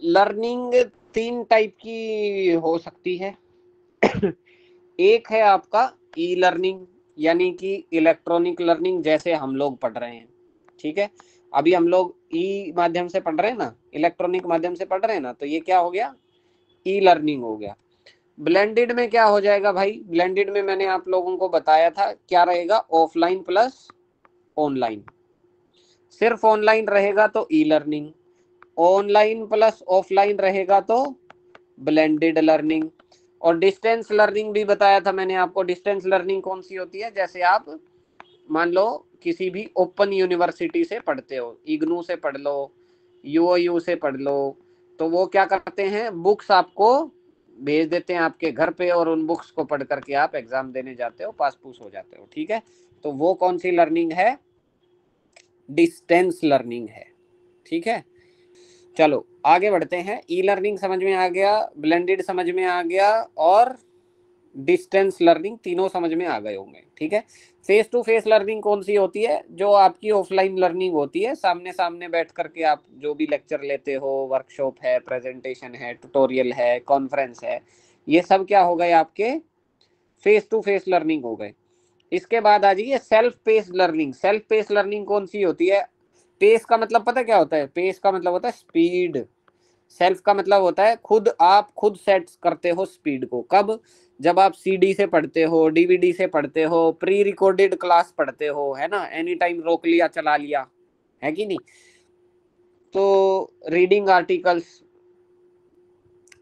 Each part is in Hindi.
लर्निंग 3 टाइप की हो सकती है। एक है आपका ई लर्निंग, यानी कि इलेक्ट्रॉनिक लर्निंग, जैसे हम लोग पढ़ रहे हैं। ठीक है, अभी हम लोग ई माध्यम से पढ़ रहे हैं ना, इलेक्ट्रॉनिक माध्यम से पढ़ रहे हैं ना, तो ये क्या हो गया, ई लर्निंग हो गया। ब्लेंडेड में क्या हो जाएगा भाई, ब्लेंडेड में मैंने आप लोगों को बताया था क्या रहेगा, ऑफलाइन प्लस ऑनलाइन। सिर्फ ऑनलाइन रहेगा तो e learning, online plus offline रहेगा तो ब्लेंडेड लर्निंग। और डिस्टेंस लर्निंग भी बताया था मैंने आपको। डिस्टेंस लर्निंग कौन सी होती है, जैसे आप मान लो किसी भी ओपन यूनिवर्सिटी से पढ़ते हो, इग्नू से पढ़ लो, यूओयू से पढ़ लो, तो वो क्या करते हैं, बुक्स आपको भेज देते हैं आपके घर पे, और उन बुक्स को पढ़ करके आप एग्जाम देने जाते हो, पास पूस हो जाते हो। ठीक है, तो वो कौन सी लर्निंग है, डिस्टेंस लर्निंग है। ठीक है, चलो आगे बढ़ते हैं। ई लर्निंग समझ में आ गया, ब्लेंडेड समझ में आ गया, और डिस्टेंस लर्निंग, तीनों समझ में आ गए होंगे। ठीक है, फेस टू फेस लर्निंग कौन सी होती है, जो आपकी ऑफलाइन लर्निंग होती है, सामने सामने बैठ करके आप जो भी लेक्चर लेते हो, वर्कशॉप है, प्रेजेंटेशन है, ट्यूटोरियल है, कॉन्फ्रेंस है, ये सब क्या हो गए आपके फेस टू फेस लर्निंग हो गए। इसके बाद आ जाइए self pace learning. Self pace learning कौन सी होती है, पेस का मतलब पता क्या होता है, पेस का मतलब होता है स्पीड, सेल्फ का मतलब होता है खुद, आप खुद सेट करते हो स्पीड को। कब, जब आप सीडी से पढ़ते हो, डीवीडी से पढ़ते हो, प्री रिकॉर्डेड क्लास पढ़ते हो, है ना, एनी टाइम रोक लिया चला लिया, है कि नहीं। तो रीडिंग आर्टिकल्स,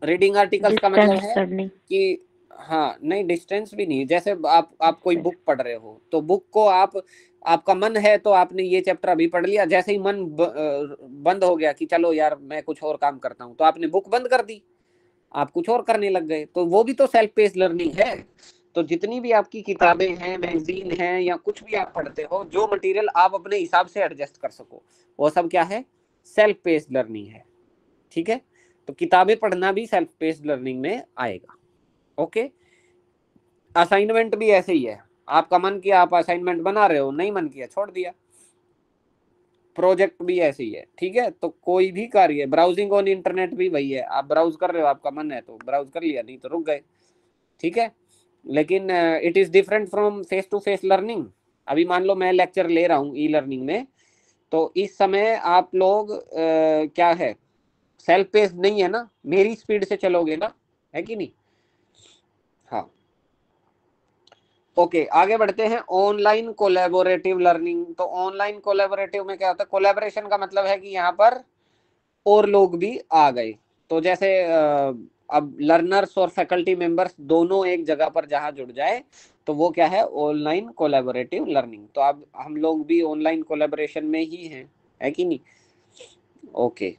रीडिंग आर्टिकल्स का मतलब डिस्टेंस है लर्निंग। कि, हाँ नहीं डिस्टेंस भी नहीं, जैसे आप कोई बुक पढ़ रहे हो, तो बुक को आप, आपका मन है तो आपने ये चैप्टर अभी पढ़ लिया, जैसे ही मन बंद हो गया कि चलो यार मैं कुछ और काम करता हूँ, तो आपने बुक बंद कर दी, आप कुछ और करने लग गए, तो वो भी तो सेल्फ पेस लर्निंग है। तो जितनी भी आपकी किताबें हैं, मैगजीन हैं, या कुछ भी आप पढ़ते हो, जो मटेरियल आप अपने हिसाब से एडजस्ट कर सको, वो सब क्या है, सेल्फ पेस लर्निंग है। ठीक है, तो किताबें पढ़ना भी सेल्फ पेस लर्निंग में आएगा। ओके, असाइनमेंट भी ऐसे ही है, आपका मन किया आप असाइनमेंट बना रहे हो, नहीं मन किया छोड़ दिया। प्रोजेक्ट भी ऐसे ही है। ठीक है, तो कोई भी कार्य, ब्राउजिंग ऑन इंटरनेट भी वही है, आप ब्राउज कर रहे हो, आपका मन है तो ब्राउज कर लिया, नहीं तो रुक गए। ठीक है, लेकिन it is different from face to face learning. अभी मान लो मैं लेक्चर ले रहा हूँ ई लर्निंग में, तो इस समय आप लोग क्या है, सेल्फ पेस नहीं है ना, मेरी स्पीड से चलोगे ना, है कि नहीं। हाँ, ओके आगे बढ़ते हैं। Online collaborative learning. तो ऑनलाइन कोलैबोरेटिव में क्या होता है, कोलैबोरेशन का मतलब है कि यहाँ पर और लोग भी आ गए। तो जैसे अब लर्नर्स और फैकल्टी मेंबर्स दोनों एक जगह पर जहां जुड़ जाए, तो वो क्या है, ऑनलाइन कोलैबोरेटिव लर्निंग। तो अब हम लोग भी ऑनलाइन कोलैबोरेशन में ही हैं, है कि नहीं। ओके,